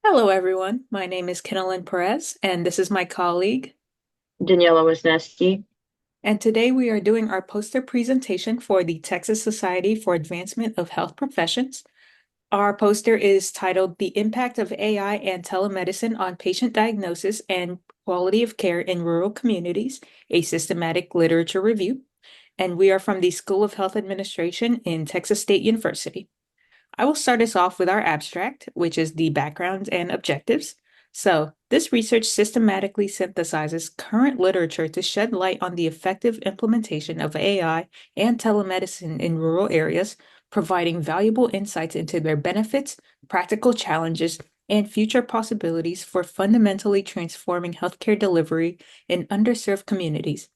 Hello, everyone. My name is Kenelin Perez, and this is my colleague. Daniela Wisniewski. And today we are doing our poster presentation for the Texas Society for Advancement of Health Professions. Our poster is titled The Impact of AI and Telemedicine on Patient Diagnosis and Quality of Care in Rural Communities, a Systematic Literature Review. And we are from the School of Health Administration in Texas State University. I will start us off with our abstract, which is the background and objectives. So, this research systematically synthesizes current literature to shed light on the effective implementation of AI and telemedicine in rural areas, providing valuable insights into their benefits, practical challenges, and future possibilities for fundamentally transforming healthcare delivery in underserved communities.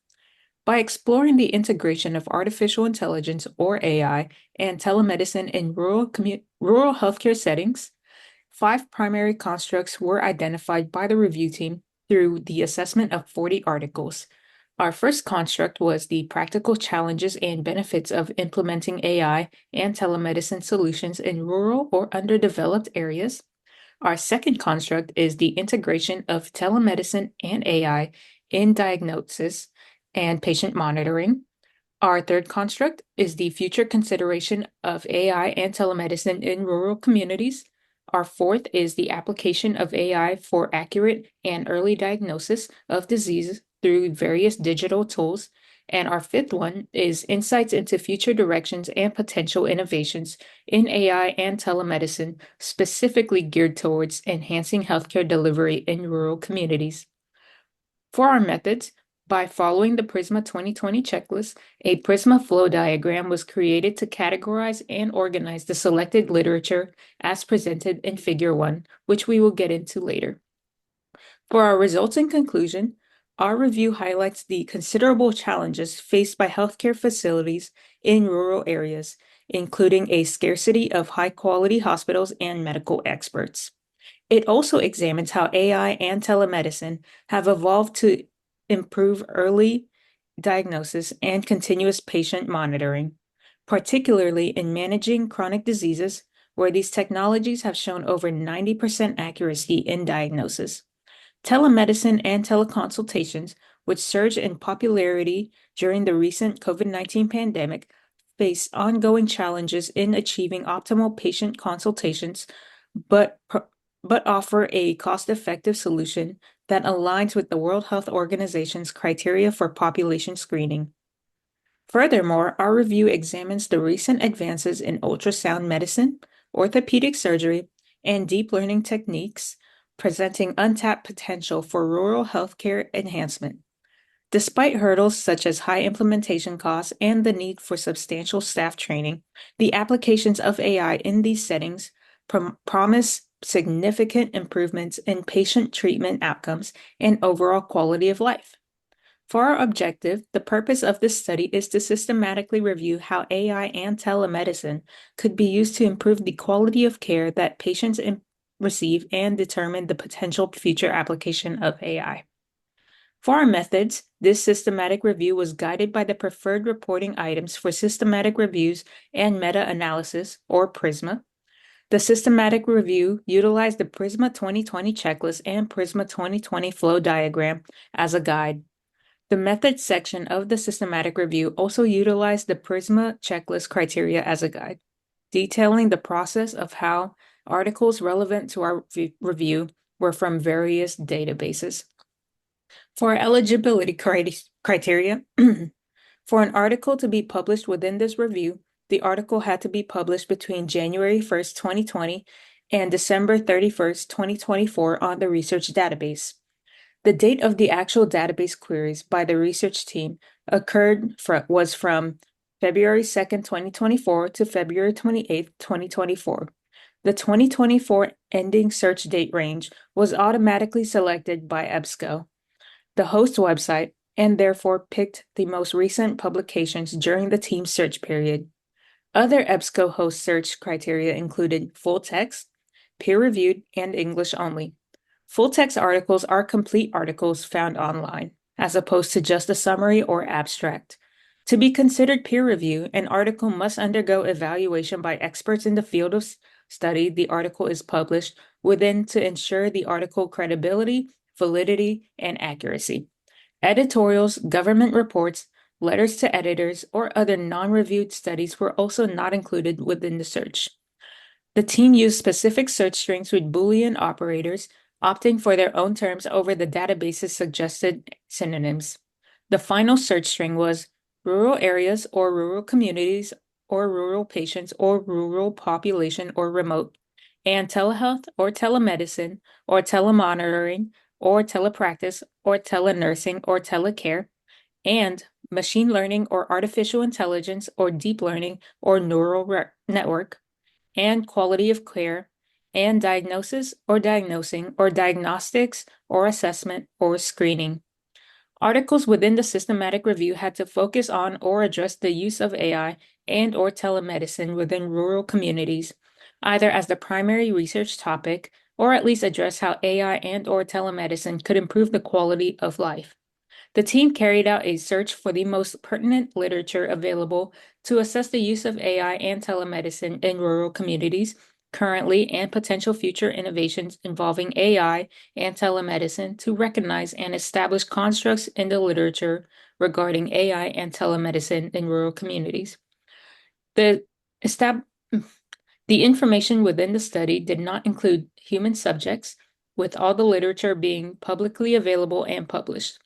By exploring the integration of artificial intelligence or AI and telemedicine in rural healthcare settings, five primary constructs were identified by the review team through the assessment of 40 articles. Our first construct was the practical challenges and benefits of implementing AI and telemedicine solutions in rural or underdeveloped areas. Our second construct is the integration of telemedicine and AI in diagnosis and patient monitoring. Our third construct is the future consideration of AI and telemedicine in rural communities. Our fourth is the application of AI for accurate and early diagnosis of diseases through various digital tools. And our fifth one is insights into future directions and potential innovations in AI and telemedicine, specifically geared towards enhancing healthcare delivery in rural communities. For our methods, by following the Prisma 2020 checklist, a Prisma flow diagram was created to categorize and organize the selected literature as presented in Figure 1, which we will get into later. For our results and conclusion, our review highlights the considerable challenges faced by healthcare facilities in rural areas, including a scarcity of high-quality hospitals and medical experts. It also examines how AI and telemedicine have evolved to improve early diagnosis and continuous patient monitoring, particularly in managing chronic diseases, where these technologies have shown over 90% accuracy in diagnosis. Telemedicine and teleconsultations, which surged in popularity during the recent COVID-19 pandemic, face ongoing challenges in achieving optimal patient consultations, but but offer a cost-effective solution that aligns with the World Health Organization's criteria for population screening. Furthermore, our review examines the recent advances in ultrasound medicine, orthopedic surgery, and deep learning techniques, presenting untapped potential for rural healthcare enhancement. Despite hurdles such as high implementation costs and the need for substantial staff training, the applications of AI in these settings promise significant improvements in patient treatment outcomes and overall quality of life. For our objective, the purpose of this study is to systematically review how AI and telemedicine could be used to improve the quality of care that patients receive and determine the potential future application of AI. For our methods, this systematic review was guided by the preferred reporting items for systematic reviews and meta-analysis, or PRISMA. The systematic review utilized the PRISMA 2020 checklist and PRISMA 2020 flow diagram as a guide. The methods section of the systematic review also utilized the PRISMA checklist criteria as a guide, detailing the process of how articles relevant to our review were from various databases. For eligibility criteria, for an article to be published within this review, the article had to be published between January 1st, 2020 and December 31st, 2024 on the research database. The date of the actual database queries by the research team was from February 2nd, 2024 to February 28th, 2024. The 2024 ending search date range was automatically selected by EBSCO, the host website, and therefore picked the most recent publications during the team's search period. Other EBSCO host search criteria included full text, peer-reviewed, and English only. Full text articles are complete articles found online, as opposed to just a summary or abstract. To be considered peer review, an article must undergo evaluation by experts in the field study the article is published within to ensure the article credibility, validity, and accuracy. Editorials, government reports, letters to editors, or other non-reviewed studies were also not included within the search. The team used specific search strings with Boolean operators, opting for their own terms over the database's suggested synonyms. The final search string was rural areas or rural communities or rural patients or rural population or remote, and telehealth or telemedicine or telemonitoring or telepractice or telenursing or telecare, and machine learning or artificial intelligence or deep learning or neural network, and quality of care, and diagnosis or diagnosing or diagnostics or assessment or screening. Articles within the systematic review had to focus on or address the use of AI and or telemedicine within rural communities, either as the primary research topic or at least address how AI and or telemedicine could improve the quality of life. The team carried out a search for the most pertinent literature available to assess the use of AI and telemedicine in rural communities, currently and potential future innovations involving AI and telemedicine to recognize and establish constructs in the literature regarding AI and telemedicine in rural communities. The estab- the information within the study did not include human subjects, with all the literature being publicly available and published.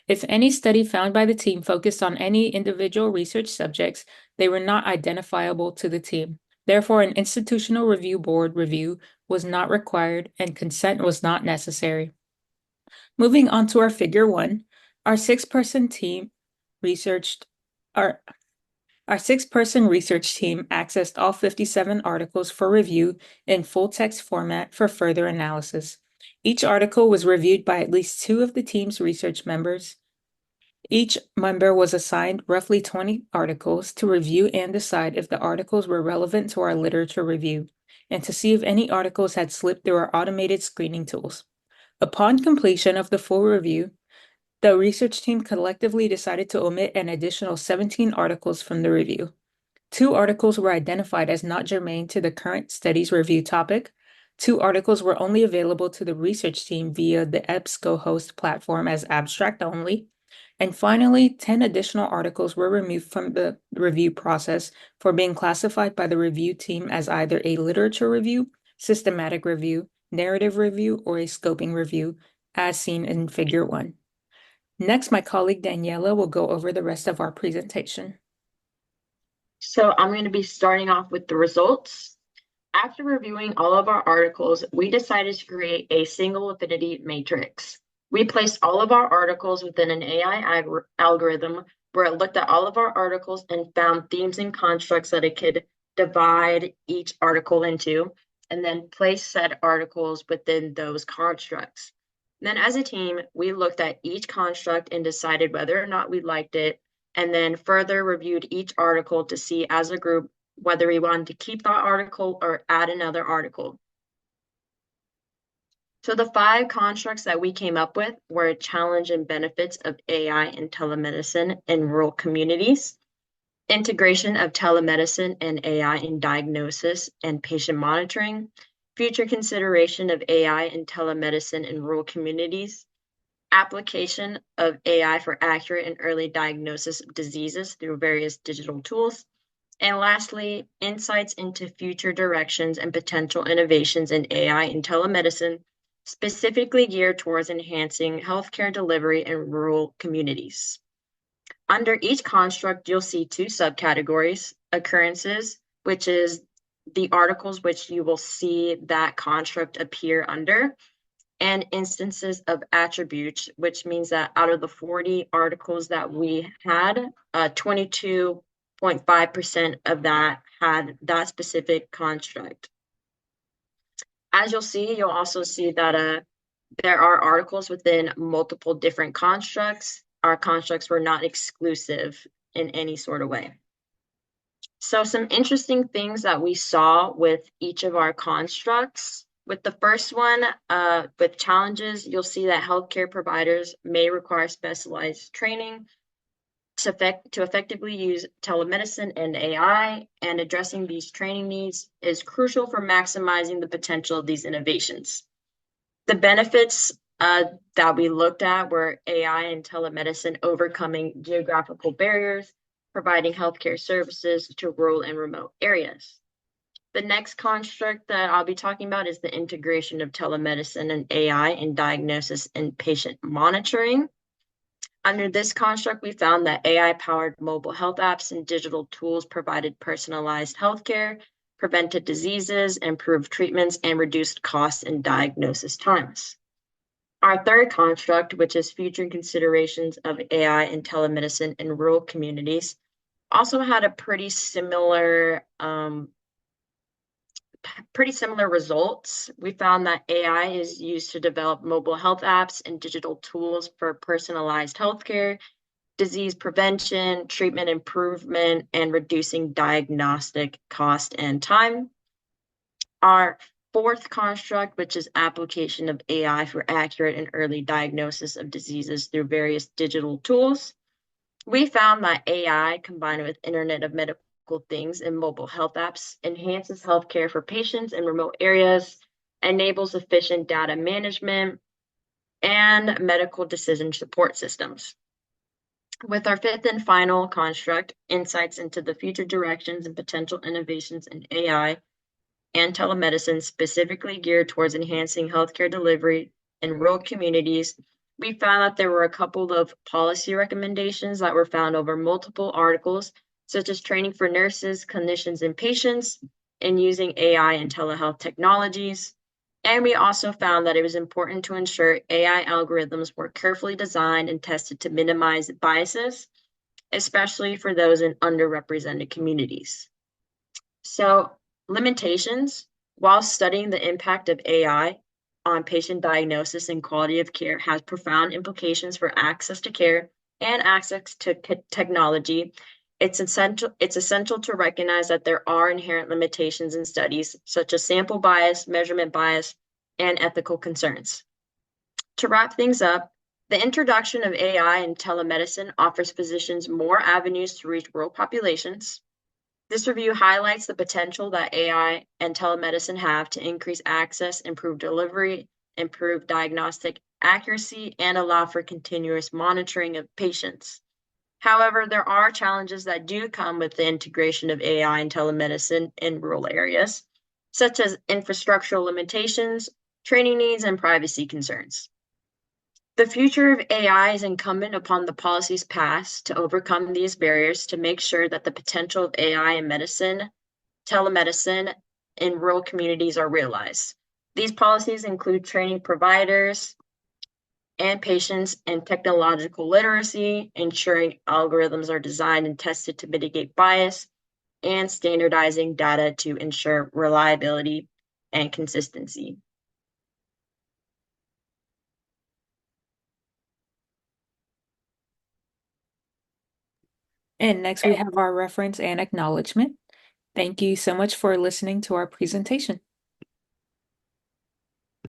If any study found by the team focused on any individual research subjects, they were not identifiable to the team. Therefore, an institutional review board review was not required and consent was not necessary. Moving on to our figure 1, our six-person team researched our our six-person research team accessed all 57 articles for review in full-text format for further analysis. Each article was reviewed by at least 2 of the team's research members. Each member was assigned roughly 20 articles to review and decide if the articles were relevant to our literature review, and to see if any articles had slipped through our automated screening tools. Upon completion of the full review, the research team collectively decided to omit an additional 17 articles from the review. 2 articles were identified as not germane to the current study's review topic. 2 articles were only available to the research team via the EBSCOhost platform as abstract only. And finally, 10 additional articles were removed from the review process for being classified by the review team as either a literature review, systematic review, narrative review, or a scoping review, as seen in Figure 1. Next, my colleague Daniela will go over the rest of our presentation. So I'm going to be starting off with the results. After reviewing all of our articles, we decided to create a single affinity matrix. We placed all of our articles within an AI algorithm where it looked at all of our articles and found themes and constructs that it could divide each article into, and then place said articles within those constructs. Then as a team, we looked at each construct and decided whether or not we liked it, and then further reviewed each article to see as a group whether we wanted to keep that article or add another article. So the 5 constructs that we came up with were challenge and benefits of AI and telemedicine in rural communities, integration of telemedicine and AI in diagnosis and patient monitoring, future consideration of AI and telemedicine in rural communities, application of AI for accurate and early diagnosis of diseases through various digital tools, and lastly, insights into future directions and potential innovations in AI and telemedicine, specifically geared towards enhancing healthcare delivery in rural communities. Under each construct, you'll see 2 subcategories: occurrences, which is the articles which you will see that construct appear under, and instances of attributes, which means that out of the 40 articles that we had, 22.5% of that had that specific construct. As you'll also see that there are articles within multiple different constructs. Our constructs were not exclusive in any sort of way. So some interesting things that we saw with each of our constructs. With the first one, with challenges, you'll see that healthcare providers may require specialized training. To effectively use telemedicine and AI, and addressing these training needs is crucial for maximizing the potential of these innovations. The benefits that we looked at were AI and telemedicine overcoming geographical barriers, providing healthcare services to rural and remote areas. The next construct that I'll be talking about is the integration of telemedicine and AI in diagnosis and patient monitoring. Under this construct, we found that AI-powered mobile health apps and digital tools provided personalized healthcare, prevented diseases, improved treatments, and reduced costs and diagnosis times. Our third construct, which is future considerations of AI and telemedicine in rural communities, also had a pretty similar results. We found that AI is used to develop mobile health apps and digital tools for personalized healthcare, disease prevention, treatment improvement, and reducing diagnostic cost and time. Our fourth construct, which is application of AI for accurate and early diagnosis of diseases through various digital tools. We found that AI combined with Internet of Medical Things and mobile health apps enhances healthcare for patients in remote areas, enables efficient data management, and medical decision support systems. With our fifth and final construct, insights into the future directions and potential innovations in AI and telemedicine specifically geared towards enhancing healthcare delivery in rural communities, we found that there were a couple of policy recommendations that were found over multiple articles, such as training for nurses, clinicians, and patients in using AI and telehealth technologies. And we also found that it was important to ensure AI algorithms were carefully designed and tested to minimize biases, especially for those in underrepresented communities. So, limitations. While studying the impact of AI on patient diagnosis and quality of care has profound implications for access to care and access to technology, it's essential to recognize that there are inherent limitations in studies, such as sample bias, measurement bias, and ethical concerns. To wrap things up, the introduction of AI and telemedicine offers physicians more avenues to reach rural populations. This review highlights the potential that AI and telemedicine have to increase access, improve delivery, improve diagnostic accuracy, and allow for continuous monitoring of patients. However, there are challenges that do come with the integration of AI and telemedicine in rural areas, such as infrastructural limitations, training needs, and privacy concerns. The future of AI is incumbent upon the policies passed to overcome these barriers to make sure that the potential of AI in medicine, telemedicine in rural communities are realized. These policies include training providers and patients in technological literacy, ensuring algorithms are designed and tested to mitigate bias, and standardizing data to ensure reliability and consistency. And next we have our reference and acknowledgement. Thank you so much for listening to our presentation.